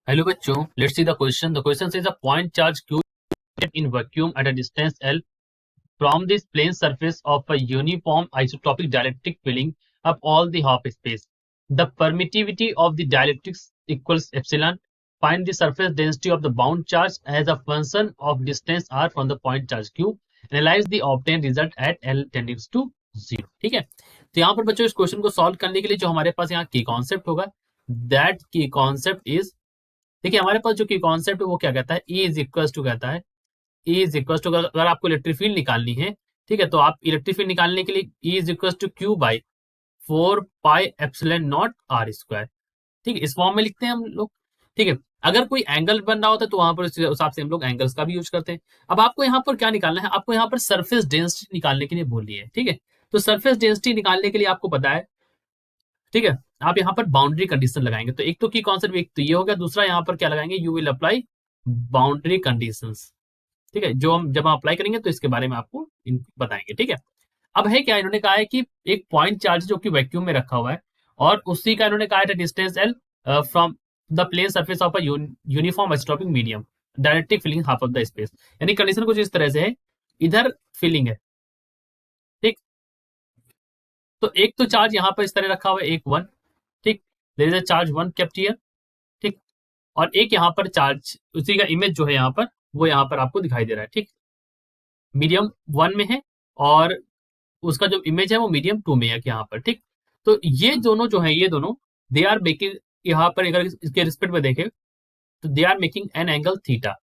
Hello बच्चों, let's see the question. The question says a point charge Q in vacuum at a distance L from this plane surface of a uniform isotropic dielectric filling up all the half space. The permittivity of the dielectrics equals epsilon. Find the surface density of the bound charge as a function of distance r from the point charge Q. Analyze the obtained result at L tending to 0. ठीक है, तो यहाँ पर बच्चों इस question को solve करने के लिए जो हमारे पास यहाँ की कॉन्सेप्ट होगा, दैट की कॉन्सेप्ट इज, देखिए हमारे पास जो की कॉन्सेप्ट है वो क्या कहता है, E इज इक्वल टू कहता है, E इज इक्वल टू, अगर आपको इलेक्ट्रिक फील्ड निकालनी है, ठीक है, तो आप इलेक्ट्रिक फील्ड निकालने के लिए E is equal to q by 4πε0 r square, ठीक है, इस फॉर्म में लिखते हैं हम लोग। ठीक है, अगर कोई एंगल बन रहा होता है तो वहां पर उस हिसाब से हम लोग एंगल्स का भी यूज करते हैं। अब आपको यहाँ पर क्या निकालना है, आपको यहाँ पर सरफेस डेंसिटी निकालने के लिए बोली है। ठीक है, तो सरफेस डेंसिटी निकालने के लिए आपको पता है, ठीक है, आप यहाँ पर बाउंड्री कंडीशन लगाएंगे। तो एक तो की कॉन्सेप्ट, एक तो ये हो गया, दूसरा यहाँ पर क्या लगाएंगे, you will apply boundary conditions. ठीक है, जो हम जब हम अप्लाई करेंगे तो इसके बारे में आपको बताएंगे। ठीक है, अब है क्या, इन्होंने कहा है कि एक पॉइंट चार्ज जो कि वैक्यूम में रखा हुआ है और उसी का इन्होंने कहा है distance L from the plane surface of a uniform isotropic medium dielectric filling half of the space. यानी कंडीशन कुछ इस तरह से है, इधर फिलिंग है, ठीक, तो एक तो चार्ज यहाँ पर इस तरह रखा हुआ है, एक वन, ठीक, there is a charge one kept here, ठीक, और एक यहाँ पर चार्ज, उसी का इमेज जो है यहाँ पर वो यहाँ पर आपको दिखाई दे रहा है। ठीक, मीडियम वन में है और उसका जो इमेज है वो मीडियम टू में है यहाँ पर। ठीक, तो ये दोनों जो है, ये दोनों दे आर मेकिंग, यहाँ पर अगर इसके रिस्पेक्ट में देखें तो they are making an angle theta.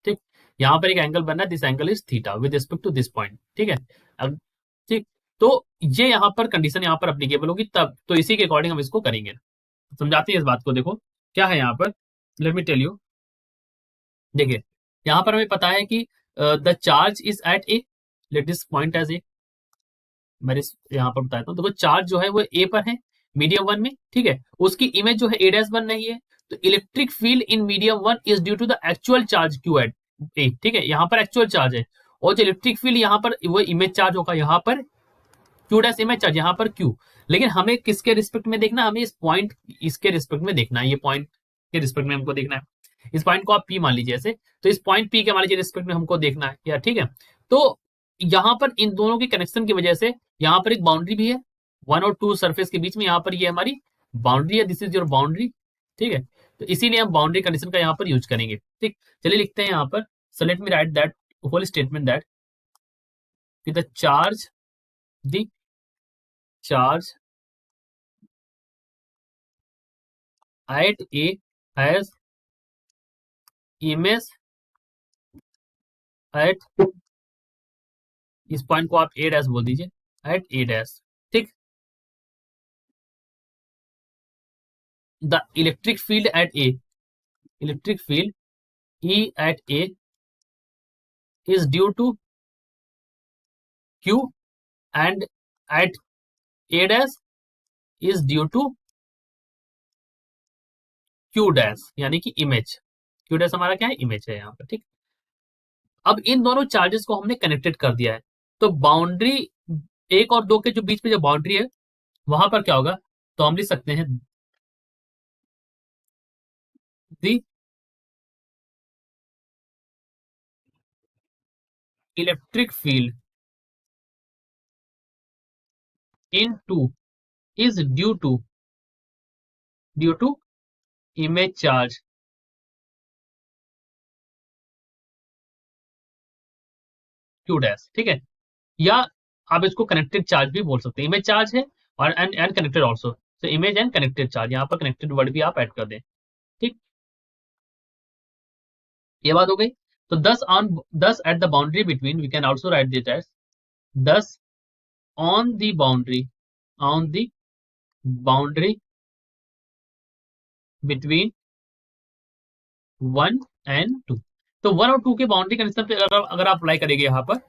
ठीक, यहाँ पर एक एंगल बन रहा है, this angle is theta with respect to this point. ठीक है, अब ठीक, तो ये यहाँ पर कंडीशन यहाँ पर अप्लीकेबल होगी तब, तो इसी के अकॉर्डिंग हम इसको करेंगे। समझाते हैं इस बात को, देखो क्या है यहाँ पर, लेट मी टेल यू। देखिए यहाँ पर हमें पता है कि the charge is at A, let this point as A, मैं यहाँ पर बताता हूँ। देखो चार्ज जो है वो ए पर है मीडियम वन में, ठीक है, उसकी इमेज जो है ए डैश बन रही है, तो electric field in medium one is due to the actual charge q at A. ठीक है, यहाँ पर एक्चुअल चार्ज है और जो इलेक्ट्रिक फील्ड यहाँ पर वो इमेज चार्ज होगा, यहाँ पर क्यू डैश इमेज चार्ज, यहाँ पर क्यू। लेकिन हमें किसके रिस्पेक्ट में देखना, हमें इस पॉइंट, इसके रिस्पेक्ट में देखना है, ये पॉइंट के रिस्पेक्ट में हमको देखना है। इस पॉइंट को आप पी मान लीजिए ऐसे, तो इस पॉइंट पी के मान लीजिए रिस्पेक्ट में हमको देखना है यार। ठीक है, तो यहाँ पर इन दोनों के कनेक्शन की वजह से यहाँ पर एक बाउंड्री भी है, वन और टू सरफेस के बीच में, यहाँ पर ये हमारी बाउंड्री है, दिस इज योर बाउंड्री। ठीक है, तो इसीलिए हम बाउंड्री कंडीशन का यहाँ पर यूज करेंगे। ठीक, चलिए लिखते हैं यहाँ पर, so let me write that whole statement that the charge, the charge at A has image at, इस पॉइंट को आप ए डैश बोल दीजिए, एट ए डैश। ठीक, the electric field at A, electric field E at A is due to Q and at A dash is due to Q dash, यानी कि image, Q dash हमारा क्या है, image है यहाँ पर। ठीक, अब इन दोनों चार्जेस को हमने कनेक्टेड कर दिया है, तो बाउंड्री एक और दो के जो बीच में जो बाउंड्री है वहां पर क्या होगा, तो हम लिख सकते हैं the electric field in two is due to image charge q dash। ठीक है, या आप इसको कनेक्टेड चार्ज भी बोल सकते हैं, इमेज चार्ज है और एंड कनेक्टेड आल्सो, तो इमेज एंड कनेक्टेड चार्ज, यहाँ पर कनेक्टेड वर्ड भी आप ऐड कर दें। ठीक, ये बात हो गई। तो 10 at the boundary between, we can also write this as 10 on the boundary, on the boundary between 1 and 2। तो 1 और 2 के बाउंड्री कंडीशन पे अगर आप अप्लाई करेंगे यहाँ पर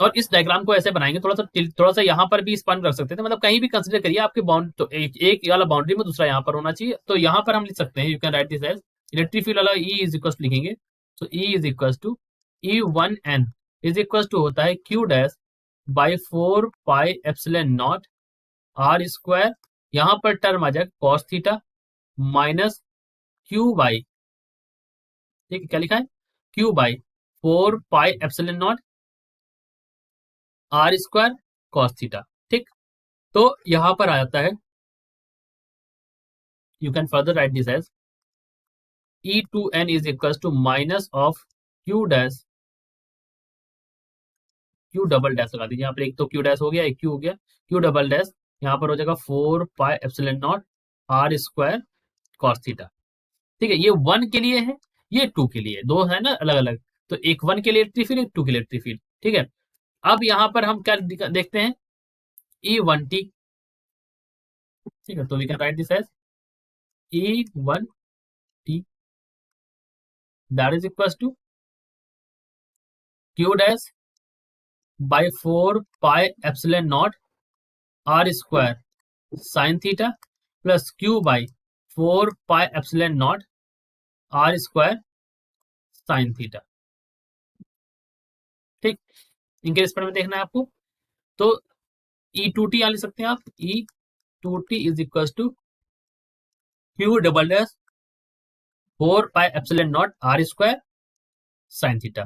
और इस डायग्राम को ऐसे बनाएंगे, थोड़ा सा यहाँ पर भी स्पन कर सकते थे, मतलब कहीं भी कंसीडर करिए आपके बाउंड, तो एक वाला बाउंड्री में दूसरा यहाँ पर होना चाहिए। तो यहाँ पर हम लिख सकते हैं, you can write this as electric field वाला E इज इक्वल लिखेंगे, तो E is equal to E1N is equal to होता है Q dash by 4πε0 R square, यहाँ पर टर्म आ जाए cos theta minus q by, ठीक है, क्या लिखा है, q by 4 pi epsilon naught are square cos theta. ठीक, तो यहां पर आ जाता है, you can further write this as E2n is equal to minus of Q dash, Q double dash लगा दीजिए यहाँ पर, एक तो क्यू डैश हो गया, एक क्यू हो गया, क्यू डबल डैश यहाँ पर हो जाएगा 4 pi epsilon naught are square cos theta. ठीक है, ये 1 के लिए है, ये 2 के लिए, दो है ना अलग अलग, तो एक 1 के लिए इलेक्ट्रिक फील्ड, एक 2 के लिए इलेक्ट्रिक फील्ड। ठीक है, अब यहाँ पर हम क्या देखते हैं, E1t। ठीक है, तो we can write this as E1t that is equal to Q dash by 4 pi epsilon naught are square sine theta plus Q by 4 pi epsilon naught are square sine theta. ठीक, इनके respect में देखना है आपको, तो E2t यहाँ लिख सकते हैं आप, E2t is equal to Q double dash 4 pi epsilon naught are square sine theta.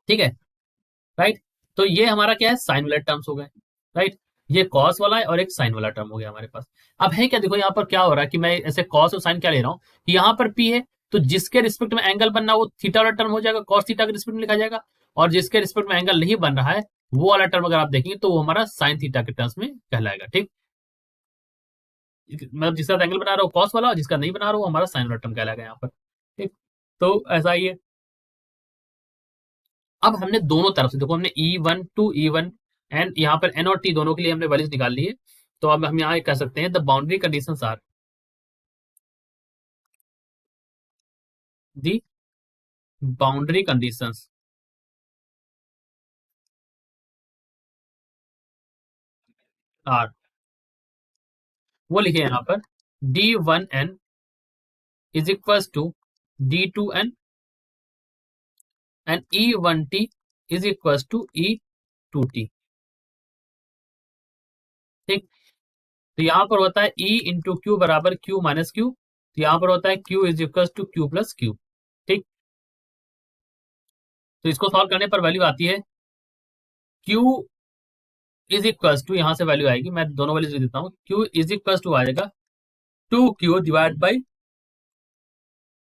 ठीक है, राइट, तो ये हमारा क्या है, साइन वाले टर्म्स हो गए, राइट, ये कॉस वाला है और एक साइन वाला टर्म हो गया हमारे पास। अब है क्या, देखो यहाँ पर क्या हो रहा है कि मैं ऐसे कॉस और साइन क्या ले रहा हूँ, यहाँ पर पी है, तो जिसके रिस्पेक्ट में एंगल बनना वो थीटा वाला टर्म हो जाएगा, कॉस थीटा के रिस्पेक्ट में लिखा जाएगा, और जिसके रिस्पेक्ट में एंगल नहीं बन रहा है वो वाला टर्म अगर आप देखेंगे तो वो हमारा साइन थीटा के टर्म्स में कहलाएगा। ठीक, मतलब जिसका एंगल बना रहा हो कॉस वाला, और जिसका नहीं बना रहा हो हमारा साइन वाला टर्म कहलाएगा यहाँ पर। ठीक, तो ऐसा ही है। अब हमने दोनों तरफ से देखो, हमने E1 टू E1 एंड यहाँ पर N और T दोनों के लिए हमने वैल्यूज निकाल ली है, तो अब हम यहाँ कह सकते हैं the boundary conditions are, the boundary conditions are, वो लिखे यहाँ पर D1n is equal to D2n and E1t is equal to E2t। ठीक, तो यहाँ पर होता है E इंटू क्यू बराबर क्यू माइनस क्यू, तो यहाँ पर होता है Q is equal to Q plus Q. ठीक, तो इसको सॉल्व करने पर वैल्यू आती है क्यू इज इक्वल टू, यहाँ से वैल्यू आएगी, मैं दोनों वैल्यूज लिख देता हूँ, क्यू इज इक्वल टू आ जाएगा 2q divide by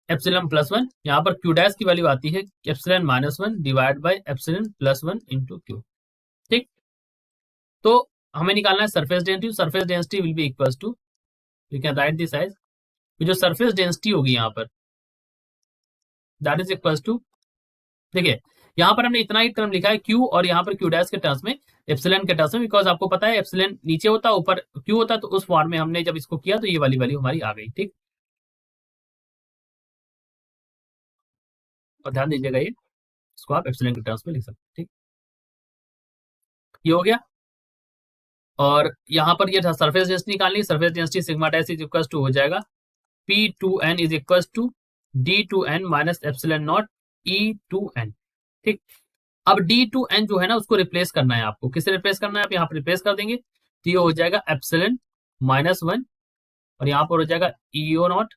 epsilon plus one, यहाँ पर क्यू डैश की वैल्यू आती है epsilon minus one divide by epsilon plus one into Q. ठीक, तो हमें निकालना है surface density, surface density will be equal to, you can write this as, जो सरफेस डेंसिटी होगी यहाँ पर दैट इज इक्वल टू, देखिए यहाँ पर हमने इतना ही टर्म लिखा है क्यू, और यहाँ पर क्यू डैश के टर्म्स में एप्सिलॉन के टर्म्स में, बिकॉज आपको पता है एप्सिलॉन नीचे होता ऊपर क्यू होता, तो उस फॉर्म में हमने जब इसको किया तो ये वाली वैल्यू हमारी आ गई। ठीक, और ध्यान दीजिएगा ये, इसको आप एप्सिलॉन के टर्म्स में लिख सकते हैं। ठीक, ये हो गया, और यहाँ पर ये सरफेस डेंसिटी निकालनी, surface density sigma dash is equal to हो जाएगा P2n is equal to D2n minus epsilon naught E2n। ठीक, अब D2n जो है ना उसको रिप्लेस करना है आपको, किससे रिप्लेस करना है, आप यहाँ पर रिप्लेस कर देंगे, तो ये हो जाएगा एप्सिलॉन माइनस वन, और यहाँ पर हो जाएगा EO0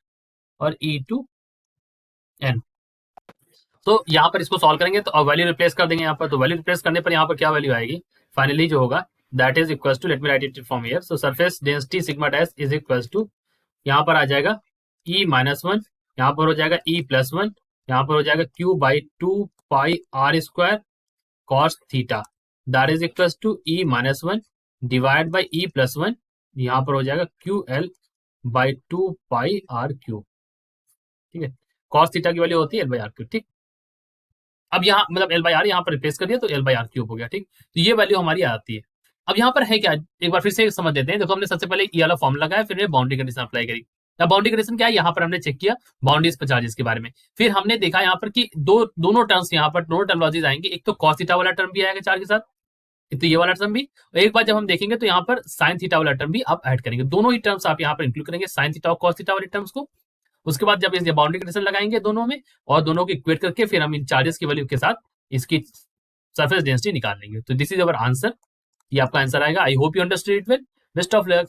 और E2n। तो यहाँ पर इसको सॉल्व करेंगे तो वैल्यू रिप्लेस कर देंगे यहाँ पर, तो वैल्यू रिप्लेस करने पर यहाँ पर क्या वैल्यू आएगी फाइनली जो होगा, that is equal to, let me write it from here, so surface density sigma dash is equal to, यहाँ पर आ जाएगा E माइनस वन, यहाँ पर हो जाएगा E प्लस वन, यहाँ पर हो जाएगा Q by 2 pi r square cos theta that is equal to E minus one divide by E plus one, यहाँ पर हो जाएगा QL by 2 pi r cube. ठीक है, कॉस थीटा की वैल्यू होती है L/r क्यूब। ठीक, अब यहाँ मतलब L/r यहाँ पर रिप्लेस कर दिया तो L/r क्यूब हो गया। ठीक, तो ये वैल्यू हमारी आती है। अब यहाँ पर है क्या, एक बार फिर से समझ देते हैं, देखो हमने सबसे पहले ये वाला फॉर्मूला लगाया, फिर बाउंड्री कंडीशन अप्लाई करी। अब बाउंड्री कंडीशन क्या है, यहाँ पर हमने चेक किया बाउंड्रीज पर चार्जेस के बारे में, फिर हमने देखा यहाँ पर कि दोनों टर्म्स यहाँ पर दोनों टर्मोलॉजीज आएंगे, एक तो कॉस थीटा वाला टर्म भी आएगा चार्ज के साथ, तो ये वाला टर्म भी, और एक बार जब हम देखेंगे तो यहाँ पर साइन थीटा वाला टर्म भी आप ऐड करेंगे, दोनों ही टर्म्स आप यहाँ पर इंक्लूड करेंगे, साइन थीटा और कॉस थीटा वाले टर्म्स को। उसके बाद जब इस बाउंड्री कंडीशन लगाएंगे दोनों में, और दोनों को इक्वेट करके फिर हम इन चार्जेस की वैल्यू के साथ इसकी सरफेस डेंसिटी निकाल लेंगे। तो दिस इज अवर आंसर, ये आपका आंसर आएगा। I hope you understood it well, best of luck.